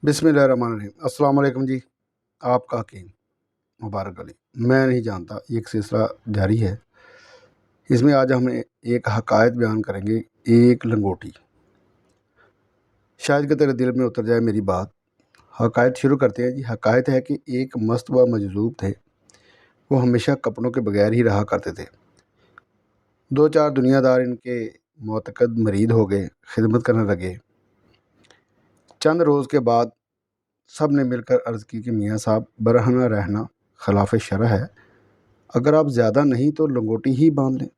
बिस्मिल्लाहिर्रहमानिर्रहीम। अस्सलाम वालेकुम जी। आपका हकीम मुबारक अली। मैं नहीं जानता, ये एक सिलसिला जारी है। इसमें आज हम एक हकायत बयान करेंगे। एक लंगोटी, शायद कि तेरे दिल में उतर जाए मेरी बात। हकायत शुरू करते हैं जी। हकायत है कि एक मस्त व मजलूब थे। वो हमेशा कपड़ों के बगैर ही रहा करते थे। दो चार दुनियादार इनके मोतकद मरीद हो गए, खिदमत करने लगे। चंद रोज़ के बाद सब ने मिलकर अर्ज़ की कि मियाँ साहब, बरहना रहना खिलाफ शरअ है। अगर आप ज़्यादा नहीं तो लंगोटी ही बांध लें।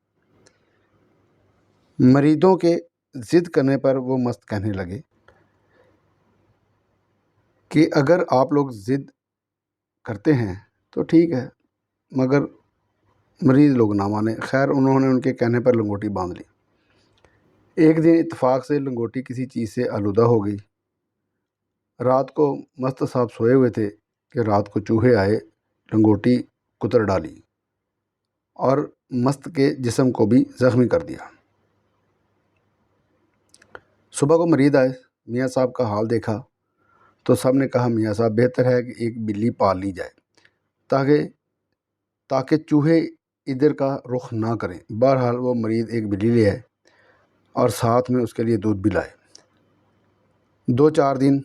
मरीदों के ज़िद करने पर वो मस्त कहने लगे कि अगर आप लोग ज़िद करते हैं तो ठीक है, मगर मरीज़ लोग ना माने। खैर, उन्होंने उनके कहने पर लंगोटी बांध ली। एक दिन इत्तेफाक से लंगोटी किसी चीज़ से आलूदा हो गई। रात को मस्त साहब सोए हुए थे कि रात को चूहे आए, लंगोटी कुतर डाली और मस्त के जिस्म को भी ज़ख्मी कर दिया। सुबह को मरीद आए, मियाँ साहब का हाल देखा तो सब ने कहा, मियाँ साहब, बेहतर है कि एक बिल्ली पाल ली जाए ताकि चूहे इधर का रुख ना करें। बहरहाल वो मरीद एक बिल्ली ले आए और साथ में उसके लिए दूध भी लाए। 2-4 दिन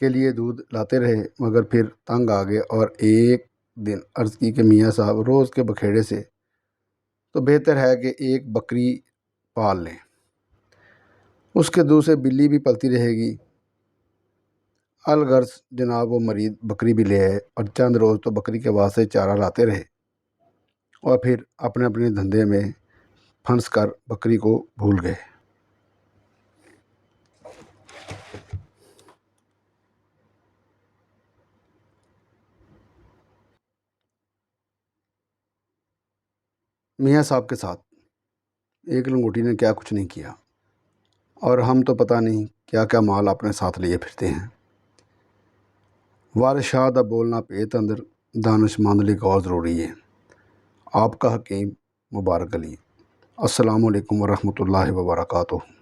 के लिए दूध लाते रहे, मगर फिर तंग आ गए और एक दिन अर्ज़ की कि मियाँ साहब, रोज़ के बखेड़े से तो बेहतर है कि एक बकरी पाल लें, उसके दूध से बिल्ली भी पलती रहेगी। अलगर्ज जनाब वो मरीद बकरी भी ले आए और चंद रोज़ तो बकरी के वास्ते चारा लाते रहे और फिर अपने अपने धंधे में फंस कर बकरी को भूल गए। मियाँ साहब के साथ एक लंगोटी ने क्या कुछ नहीं किया, और हम तो पता नहीं क्या क्या माल अपने साथ लिए फिरते हैं। वारिस शाह दा बोलना पेत अंदर, दानिशमंद ली गौर ज़रूरी है। आपका हकीम मुबारक अली। अस्सलामु अलैकुम वरहमतुल्लाहि वबरकातुहू।